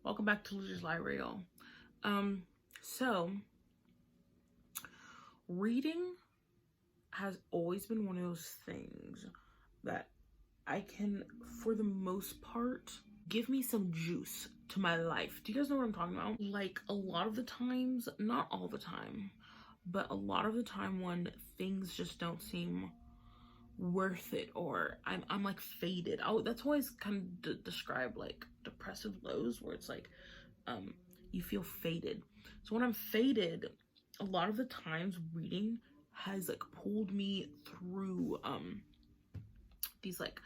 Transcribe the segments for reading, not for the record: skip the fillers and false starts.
Welcome back to Losers Library, y'all. So reading has always been one of those things that I can, for the most part, give me some juice to my life. Do you guys know what I'm talking about? Like, a lot of the times, not all the time, but a lot of the time when things just don't seem worth it, or I'm like faded. That's always kind of describe like depressive lows, where it's like you feel faded. So when I'm faded, a lot of the times reading has like pulled me through these like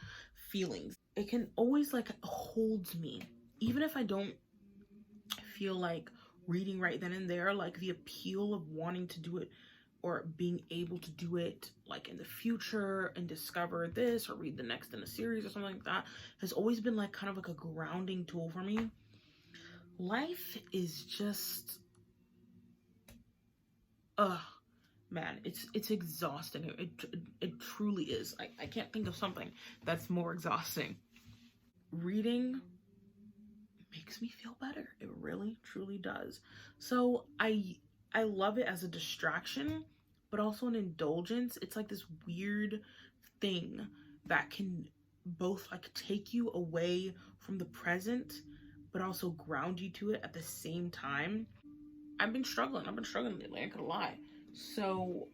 feelings. It can always like holds me, even if I don't feel like reading right then and there. Like the appeal of wanting to do it or being able to do it like in the future and discover this or read the next in a series or something like that has always been like kind of like a grounding tool for me. Life is just man, it's exhausting. It truly is. I can't think of something that's more exhausting. Reading makes me feel better. It really truly does. So I love it as a distraction, but also an indulgence. It's like this weird thing that can both like take you away from the present but also ground you to it at the same time. I've been struggling lately, I ain't gonna lie. So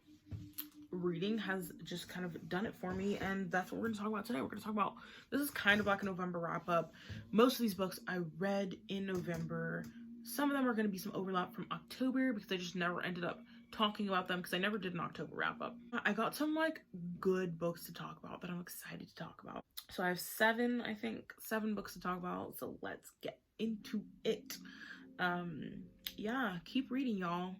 reading has just kind of done it for me, and that's what we're gonna talk about today. We're gonna talk about, this is kind of like a November wrap up. Most of these books I read in November. Some of them are going to be some overlap from October because I just never ended up talking about them because I never did an October wrap up. I got some like good books to talk about that I'm excited to talk about. So I have seven books to talk about, so let's get into it. Yeah, keep reading, y'all.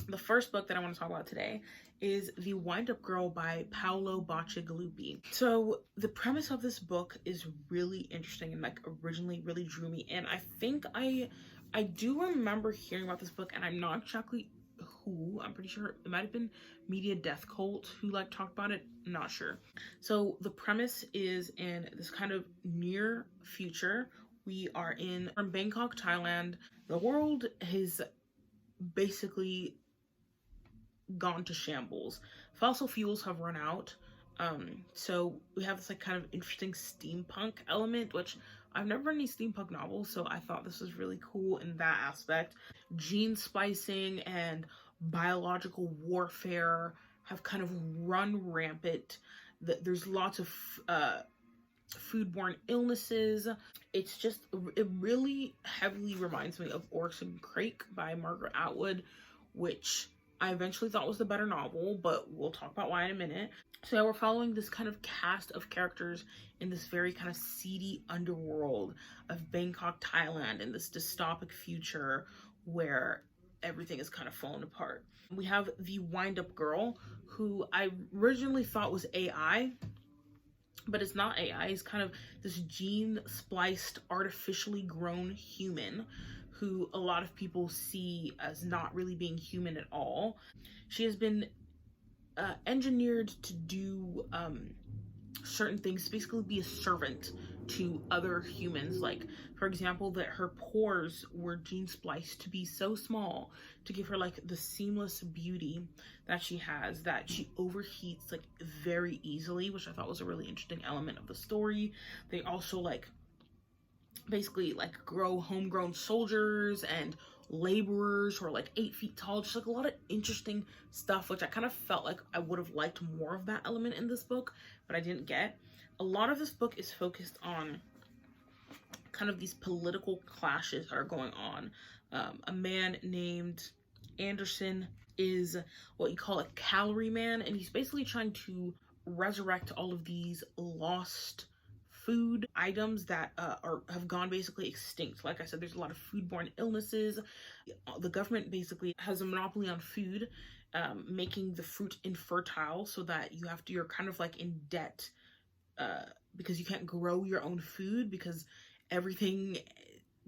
The first book that I want to talk about today is The Windup Girl by Paolo Bacigalupi. So the premise of this book is really interesting and like originally really drew me in. I think I do remember hearing about this book, and I'm not exactly who. I'm pretty sure it might have been Media Death Cult who like talked about it. I'm not sure. So the premise is in this kind of near future. We are from Bangkok, Thailand. The world has basically gone to shambles. Fossil fuels have run out. So we have this like kind of interesting steampunk element, which I've never read any steampunk novels, so I thought this was really cool in that aspect. Gene splicing and biological warfare have kind of run rampant. There's lots of foodborne illnesses. It's just, it really heavily reminds me of Oryx and Crake by Margaret Atwood, which I eventually thought was the better novel, but we'll talk about why in a minute. So yeah, we're following this kind of cast of characters in this very kind of seedy underworld of Bangkok, Thailand, in this dystopic future where everything is kind of falling apart. We have the Windup Girl, who I originally thought was AI, but it's not AI. It's kind of this gene spliced, artificially grown human who a lot of people see as not really being human at all. She has been engineered to do certain things, basically be a servant to other humans. Like, for example, that her pores were gene spliced to be so small to give her like the seamless beauty that she has, that she overheats like very easily, which I thought was a really interesting element of the story. They also like basically like grow homegrown soldiers and laborers who are like 8 feet tall. Just like a lot of interesting stuff, which I kind of felt like I would have liked more of that element in this book, but I didn't get. A lot of this book is focused on kind of these political clashes that are going on. A man named Anderson is what you call a calorie man, and he's basically trying to resurrect all of these lost food items that have gone basically extinct. Like I said, there's a lot of foodborne illnesses. The government basically has a monopoly on food, making the fruit infertile, so that you're kind of like in debt because you can't grow your own food, because everything,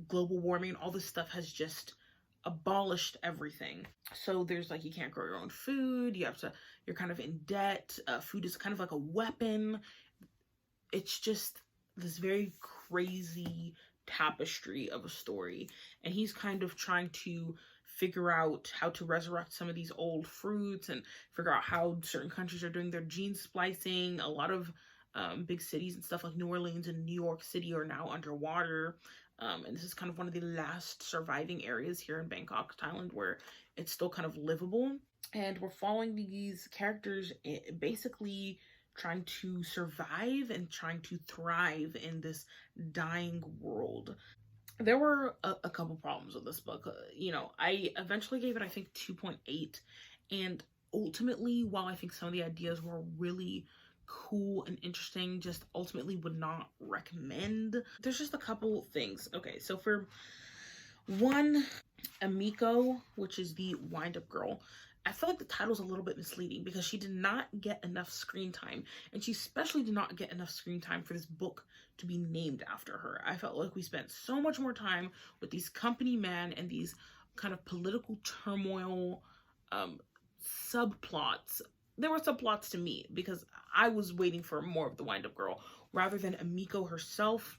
global warming and all this stuff has just abolished everything. So there's like, you can't grow your own food, you're kind of in debt. Food is kind of like a weapon. It's just this very crazy tapestry of a story, and he's kind of trying to figure out how to resurrect some of these old fruits and figure out how certain countries are doing their gene splicing. A lot of big cities and stuff like New Orleans and New York City are now underwater. And this is kind of one of the last surviving areas here in Bangkok, Thailand, where it's still kind of livable. And we're following these characters basically trying to survive and trying to thrive in this dying world. There were a couple problems with this book. You know, I eventually gave it, I think, 2.8. And ultimately, while I think some of the ideas were really cool and interesting, just ultimately would not recommend. There's just a couple things. Okay, so for one, Amiko, which is the wind-up girl, I feel like the title's a little bit misleading because she did not get enough screen time, and she especially did not get enough screen time for this book to be named after her. I felt like we spent so much more time with these company men and these kind of political turmoil subplots. There were subplots to me because I was waiting for more of the wind-up girl rather than Amiko herself.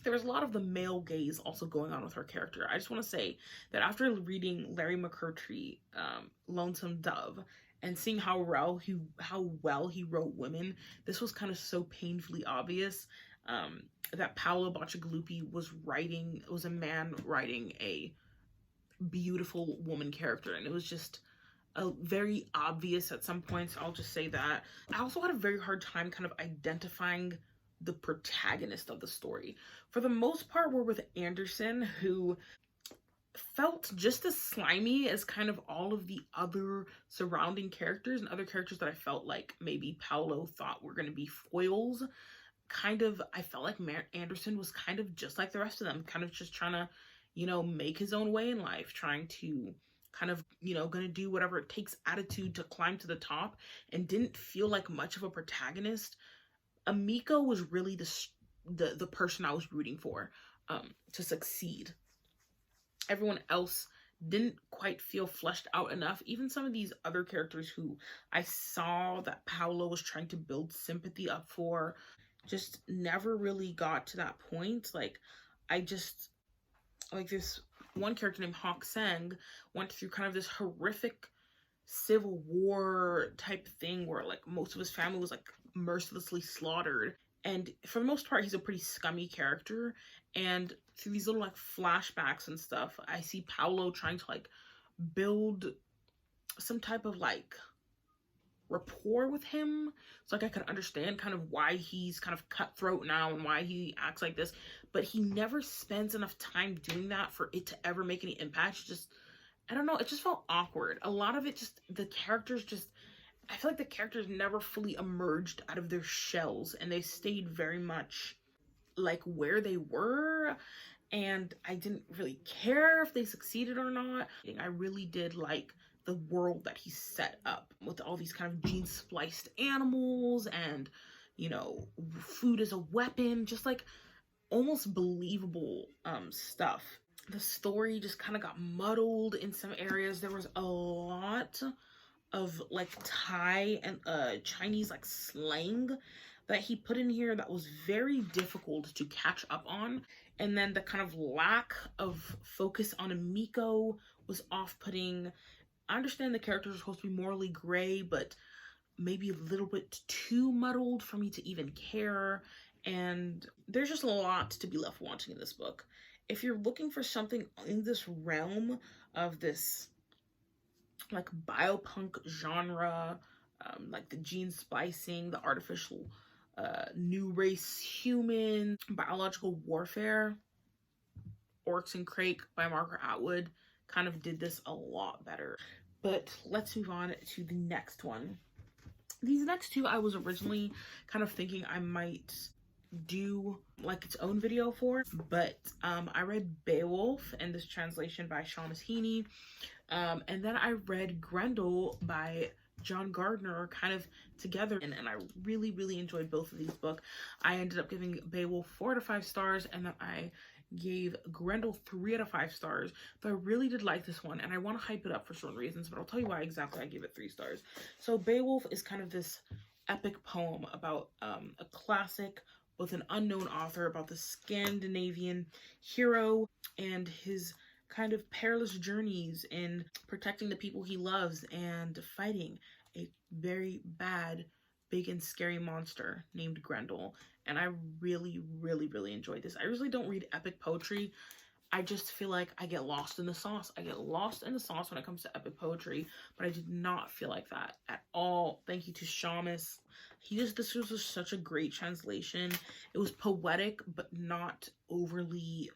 There was a lot of the male gaze also going on with her character. I just want to say that after reading Larry McMurtry, Lonesome Dove, and seeing how well he wrote women, this was kind of so painfully obvious that Paolo Bacigalupi was a man writing a beautiful woman character, and it was just very obvious at some points. I'll just say that. I also had a very hard time kind of identifying the protagonist of the story. For the most part, we're with Anderson, who felt just as slimy as kind of all of the other surrounding characters and other characters that I felt like maybe Paolo thought were going to be foils. I felt like Anderson was kind of just like the rest of them, kind of just trying to, you know, make his own way in life, trying to kind of, you know, gonna do whatever it takes attitude to climb to the top, and didn't feel like much of a protagonist. Amiko was really the person I was rooting for to succeed. Everyone else didn't quite feel fleshed out enough. Even some of these other characters who I saw that Paolo was trying to build sympathy up for just never really got to that point. Like this one character named Hawk Sang went through kind of this horrific civil war type thing where like most of his family was like mercilessly slaughtered, and for the most part he's a pretty scummy character. And through these little like flashbacks and stuff, I see Paolo trying to like build some type of like rapport with him, so like I could understand kind of why he's kind of cutthroat now and why he acts like this, but he never spends enough time doing that for it to ever make any impact. Just, I don't know, it just felt awkward. A lot of it just, I feel like the characters never fully emerged out of their shells, and they stayed very much like where they were, and I didn't really care if they succeeded or not. I really did like the world that he set up with all these kind of gene spliced animals and, you know, food as a weapon, just like almost believable stuff. The story just kind of got muddled in some areas. There was a lot of like Thai and Chinese like slang that he put in here that was very difficult to catch up on. And then the kind of lack of focus on Amiko was off-putting. I understand the characters are supposed to be morally gray, but maybe a little bit too muddled for me to even care. And there's just a lot to be left wanting in this book. If you're looking for something in this realm of this like biopunk genre, like the gene splicing, the artificial new race human, biological warfare, Orcs and Crake by Margaret Atwood kind of did this a lot better. But let's move on to the next one. These next two I was originally kind of thinking I might do like its own video for, but I read Beowulf and this translation by Seamus Heaney, and then I read Grendel by John Gardner kind of together, and I really enjoyed both of these books. I ended up giving Beowulf 4 out of 5 stars, and then I gave Grendel 3 out of 5 stars. But I really did like this one, and I want to hype it up for certain reasons, but I'll tell you why exactly I gave it 3 stars. So Beowulf is kind of this epic poem about a classic with an unknown author about the Scandinavian hero and his kind of perilous journeys in protecting the people he loves and fighting a very bad, big and scary monster named Grendel. And I really, really, really enjoyed this. I usually don't read epic poetry. I just feel like I get lost in the sauce. I get lost in the sauce when it comes to epic poetry, but I did not feel like that at all. Thank you to Seamus. This was just such a great translation. It was poetic, but not overly,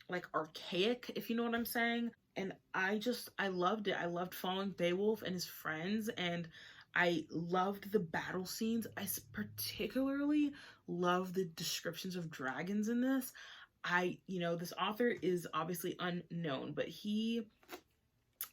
like archaic, if you know what I'm saying. And I loved it. I loved following Beowulf and his friends, and I loved the battle scenes. I particularly love the descriptions of dragons in this. This author is obviously unknown, but he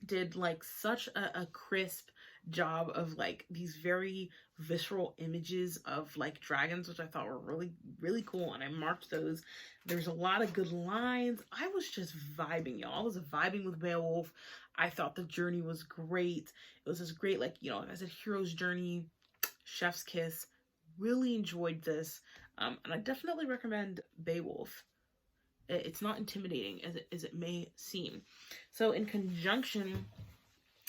did like such a crisp job of like these very visceral images of like dragons, which I thought were really, really cool. And I marked those. There's a lot of good lines. I was just vibing, y'all. I was vibing with Beowulf. I thought the journey was great. It was this great, like, like I said, hero's journey, chef's kiss. Really enjoyed this. And I definitely recommend Beowulf. It's not intimidating as it may seem. So in conjunction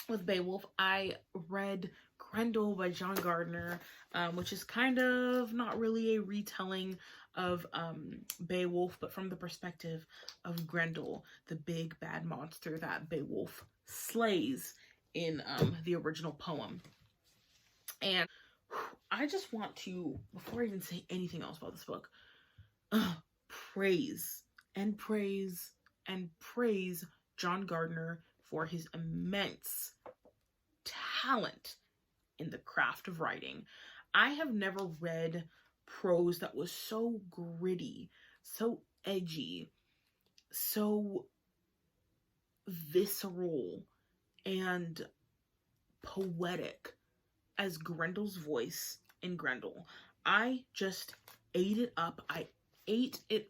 with Beowulf, I read Grendel by John Gardner, which is kind of not really a retelling of Beowulf, but from the perspective of Grendel, the big bad monster that Beowulf slays in the original poem. And I just want to, before I even say anything else about this book, praise and praise and praise John Gardner for his immense talent in the craft of writing. I have never read prose that was so gritty, so edgy, so visceral and poetic as Grendel's voice in Grendel. I just ate it up. I ate it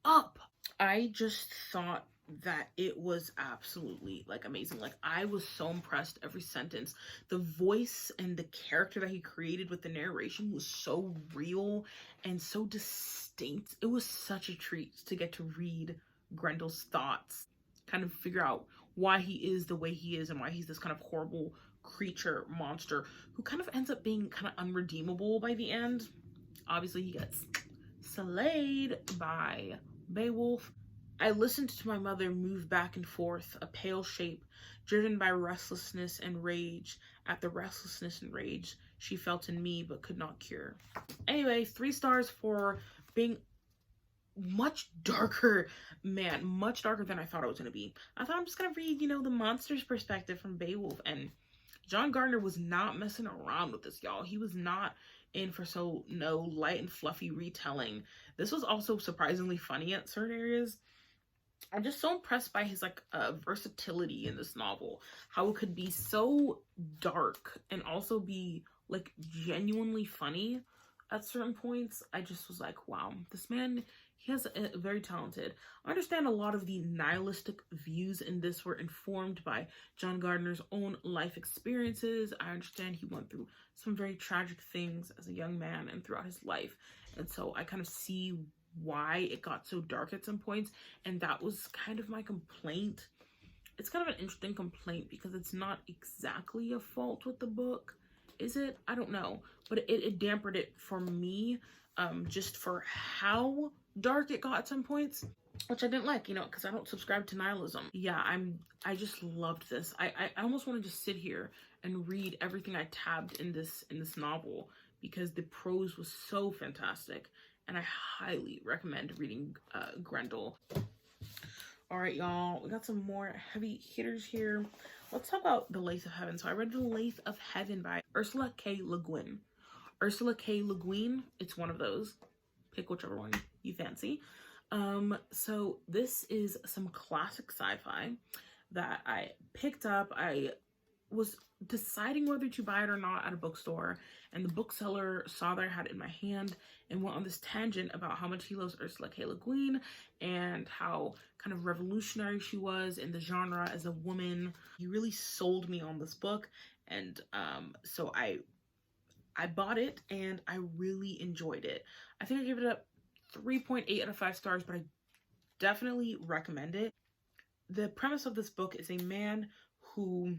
up. I just thought that it was absolutely like amazing. Like I was so impressed every sentence. The voice and the character that he created with the narration was so real and so distinct. It was such a treat to get to read Grendel's thoughts, kind of figure out why he is the way he is and why he's this kind of horrible creature monster who kind of ends up being kind of unredeemable by the end. Obviously he gets slayed by Beowulf. I listened to my mother move back and forth, a pale shape, driven by restlessness and rage, at the restlessness and rage she felt in me but could not cure. Anyway, 3 stars for being much darker, man, much darker than I thought it was going to be. I thought I'm just going to read, the monster's perspective from Beowulf, and John Gardner was not messing around with this, y'all. He was not in for no light and fluffy retelling. This was also surprisingly funny at certain areas. I'm just so impressed by his versatility in this novel. How it could be so dark and also be like genuinely funny at certain points. I just was like, wow, this man, he has a very talented. I understand a lot of the nihilistic views in this were informed by John Gardner's own life experiences. I understand he went through some very tragic things as a young man and throughout his life. And so I kind of see why it got so dark at some points, and that was kind of my complaint. It's kind of an interesting complaint because it's not exactly a fault with the book, is it? I don't know, but it dampened it for me, just for how dark it got at some points, which I didn't like, because I don't subscribe to nihilism. Yeah, I just loved this. I almost want to just sit here and read everything I tabbed in this novel because the prose was so fantastic. And I highly recommend reading Grendel. All right, y'all. We got some more heavy hitters here. Let's talk about The Lathe of Heaven. So I read The Lathe of Heaven by Ursula K. Le Guin. Ursula K. Le Guin, it's one of those. Pick whichever one you fancy. So this is some classic sci-fi that I picked up. I was deciding whether to buy it or not at a bookstore, and the bookseller saw that I had it in my hand and went on this tangent about how much he loves Ursula K. Le Guin and how kind of revolutionary she was in the genre as a woman. He really sold me on this book, and so I I bought it and I really enjoyed it. I think I gave it a 3.8 out of 5 stars, but I definitely recommend it. The premise of this book is a man who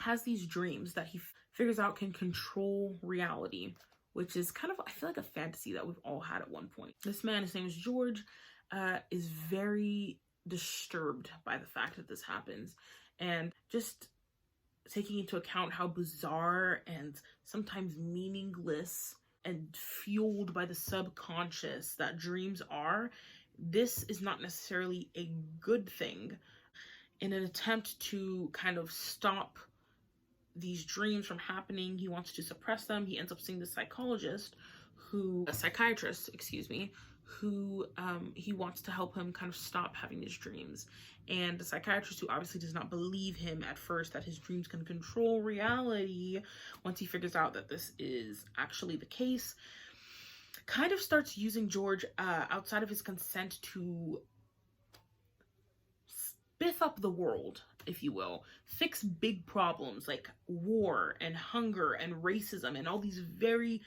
has these dreams that he figures out can control reality, which is kind of, I feel like, a fantasy that we've all had at one point. This man, his name is George, is very disturbed by the fact that this happens, and just taking into account how bizarre and sometimes meaningless and fueled by the subconscious that dreams are, this is not necessarily a good thing. In an attempt to kind of stop these dreams from happening, he wants to suppress them. He ends up seeing the psychiatrist, who he wants to help him kind of stop having these dreams. And the psychiatrist, who obviously does not believe him at first that his dreams can control reality, once he figures out that this is actually the case, kind of starts using George outside of his consent to spiff up the world, if you will, fix big problems like war and hunger and racism and all these very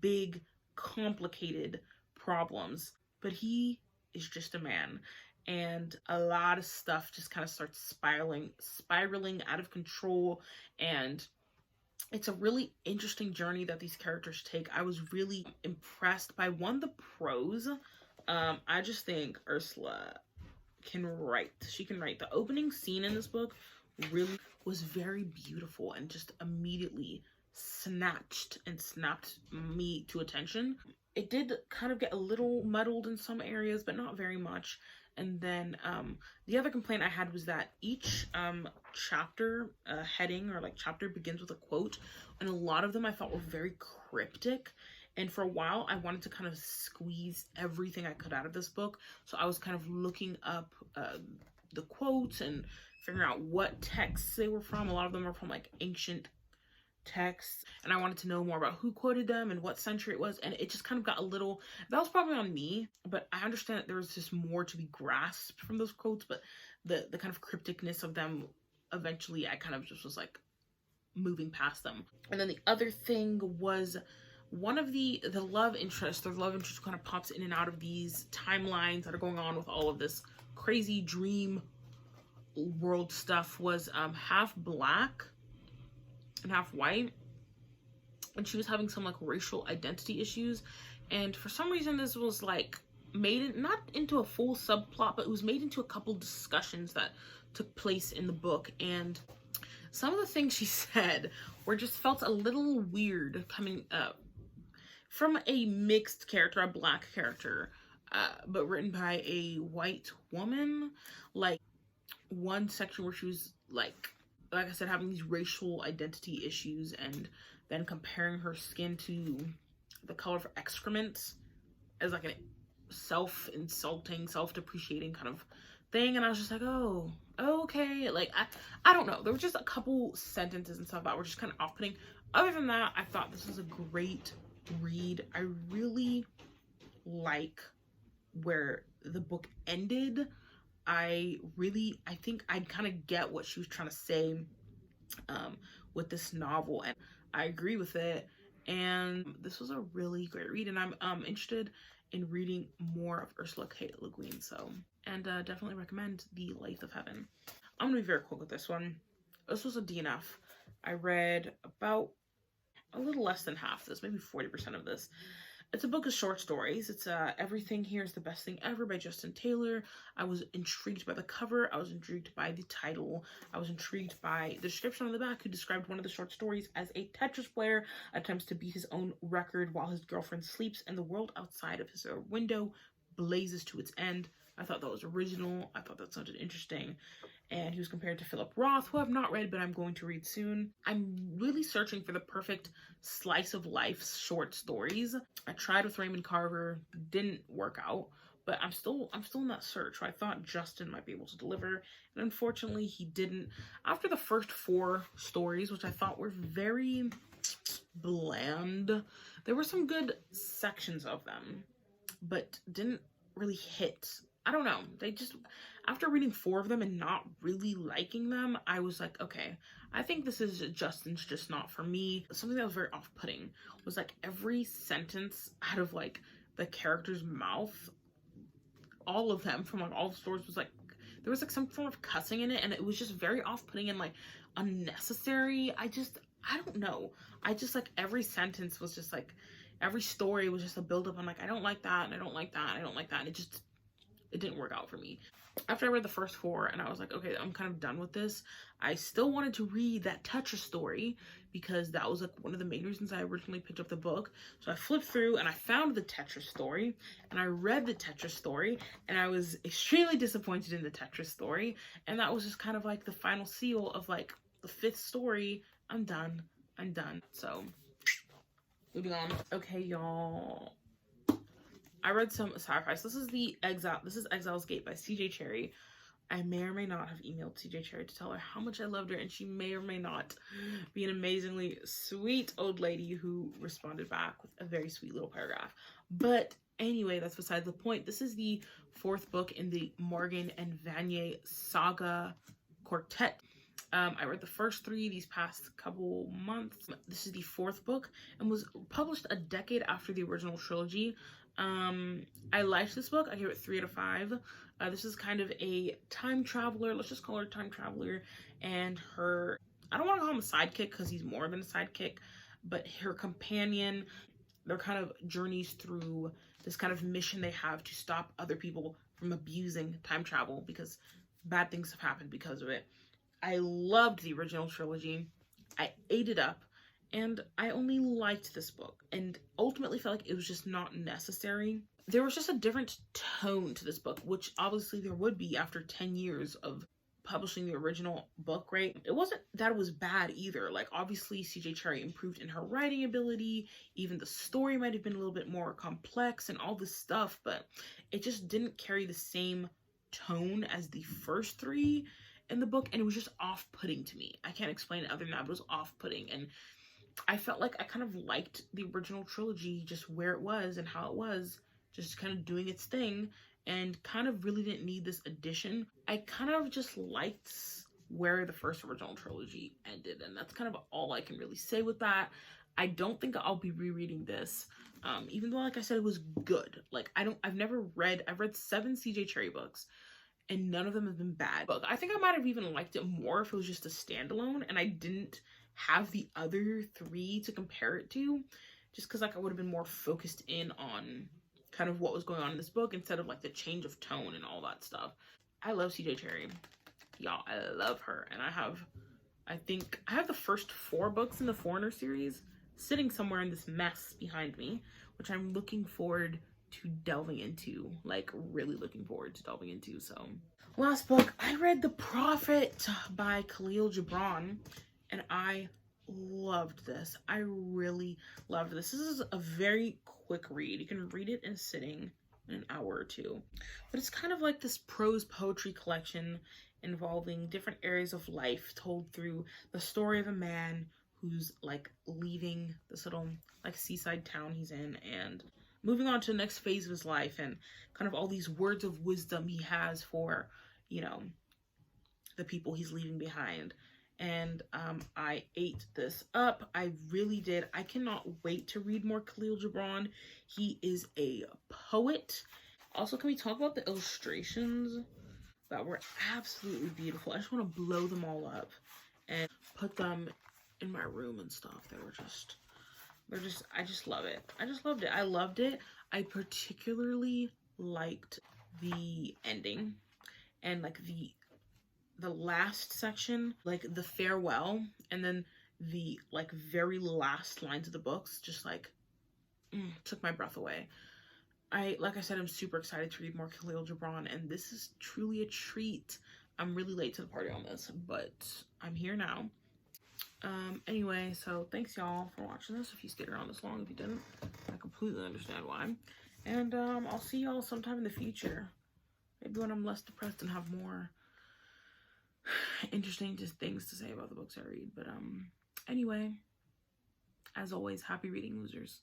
big, complicated problems. But he is just a man, and a lot of stuff just kind of starts spiraling out of control, and it's a really interesting journey that these characters take. I was really impressed by, one, the prose. I just think Ursula can write. She can write. The opening scene in this book really was very beautiful and just immediately snapped me to attention. It did kind of get a little muddled in some areas, but not very much. And then the other complaint I had was that each chapter heading or like chapter begins with a quote, and a lot of them I felt were very cryptic. And for a while, I wanted to kind of squeeze everything I could out of this book. So I was kind of looking up the quotes and figuring out what texts they were from. A lot of them are from like ancient texts, and I wanted to know more about who quoted them and what century it was. And it just kind of got a little, that was probably on me, but I understand that there was just more to be grasped from those quotes, but the kind of crypticness of them, eventually I kind of just was like moving past them. And then the other thing was, one of the love interest kind of pops in and out of these timelines that are going on with all of this crazy dream world stuff, was half black and half white, and she was having some like racial identity issues. And for some reason this was like made not into a full subplot, but it was made into a couple discussions that took place in the book. And some of the things she said were just felt a little weird coming from a mixed character, a black character, but written by a white woman. Like one section where she was like I said, having these racial identity issues, and then comparing her skin to the color of excrement as like a self-insulting, self-depreciating kind of thing. And I was just like, oh, okay. Like, I don't know. There were just a couple sentences and stuff that were just kind of off-putting. Other than that, I thought this was a great read. I really like where the book ended. I think I kind of get what she was trying to say with this novel, and I agree with it. And this was a really great read, and I'm interested in reading more of Ursula K. Le Guin. So, and definitely recommend the Lathe of Heaven. I'm gonna be very quick with this one. This was a DNF. I read about a little less than half this, maybe 40% of this. It's a book of short stories. It's Everything Here is the Best Thing Ever by Justin Taylor. I was intrigued by the cover. I was intrigued by the title. I was intrigued by the description on the back, who described one of the short stories as a Tetris player attempts to beat his own record while his girlfriend sleeps and the world outside of his window blazes to its end. I thought that was original. I thought that sounded interesting. And he was compared to Philip Roth, who I've not read, but I'm going to read soon. I'm really searching for the perfect slice of life short stories. I tried with Raymond Carver, didn't work out, but I'm still in that search. So I thought Justin might be able to deliver, and unfortunately he didn't. After the first 4 stories, which I thought were very bland, there were some good sections of them, but didn't really hit I don't know. They just, after reading 4 of them and not really liking them, I was like, okay, I think this is Justin's just not for me. Something that was very off-putting was like every sentence out of like the character's mouth, all of them from like all the stories was like, there was like some form of cussing in it, and it was just very off-putting and like unnecessary. I don't know. I just like every sentence was just like, every story was just a build-up. I'm like, I don't like that, and I don't like that, and I don't like that, and it didn't work out for me. After I read the first 4 and I was like, okay, I'm kind of done with this, I still wanted to read that Tetris story because that was like one of the main reasons I originally picked up the book. So I flipped through and I found the Tetris story and I read the Tetris story, and I was extremely disappointed in the Tetris story. And that was just kind of like the final seal of like the 5th story. I'm done. So moving on. Okay, y'all. I read some sci-fi. So this is Exiles Gate by CJ Cherry. I may or may not have emailed CJ Cherry to tell her how much I loved her, and she may or may not be an amazingly sweet old lady who responded back with a very sweet little paragraph. But anyway, that's beside the point. This is the 4th book in the Morgan and Vanier saga quartet. I read the first 3 these past couple months. This is the 4th book and was published a decade after the original trilogy. I liked this book. I gave it 3 out of 5. This is kind of a time traveler. Let's just call her a time traveler. And her, I don't want to call him a sidekick because he's more than a sidekick, but her companion, their kind of journeys through this kind of mission they have to stop other people from abusing time travel because bad things have happened because of it. I loved the original trilogy. I ate it up. And I only liked this book and ultimately felt like it was just not necessary. There was just a different tone to this book, which obviously there would be after 10 years of publishing the original book, right? It wasn't that it was bad either. Like, obviously CJ Cherry improved in her writing ability. Even the story might have been a little bit more complex and all this stuff, but it just didn't carry the same tone as the first 3 in the book, and it was just off-putting to me. I can't explain it other than that, but it was off-putting, and I felt like I kind of liked the original trilogy just where it was and how it was, just kind of doing its thing, and kind of really didn't need this addition. I kind of just liked where the first original trilogy ended, and that's kind of all I can really say with that. I don't think I'll be rereading this, even though, like I said, it was good. Like, I've read 7 CJ Cherry books, and none of them have been bad. But I think I might have even liked it more if it was just a standalone and I didn't have the other 3 to compare it to, just because like I would have been more focused in on kind of what was going on in this book instead of like the change of tone and all that stuff. I love CJ Cherry, y'all. I love her, and I think I have the first 4 books in the Foreigner series sitting somewhere in this mess behind me, which I'm looking forward to delving into, like really looking forward to delving into. So last book, I read The Prophet by Khalil Gibran, and I loved this. I really loved this. This is a very quick read. You can read it in a sitting in an hour or 2. But it's kind of like this prose poetry collection involving different areas of life told through the story of a man who's like leaving this little like seaside town he's in and moving on to the next phase of his life, and kind of all these words of wisdom he has for, you know, the people he's leaving behind. And I ate this up. I really did. I cannot wait to read more Khalil Gibran. He is a poet. Also, can we talk about the illustrations that were absolutely beautiful? I just want to blow them all up and put them in my room and stuff. I just love it. I just loved it. I loved it. I particularly liked the ending and like the last section, like the farewell, and then the like very last lines of the books just like took my breath away. Like I said, I'm super excited to read more Khalil Gibran, and this is truly a treat. I'm really late to the party on this, but I'm here now. Anyway, so thanks y'all for watching this. If you stayed around this long, if you didn't, I completely understand why. And I'll see y'all sometime in the future. Maybe when I'm less depressed and have more interesting things to say about the books I read. But anyway, as always, happy reading, losers.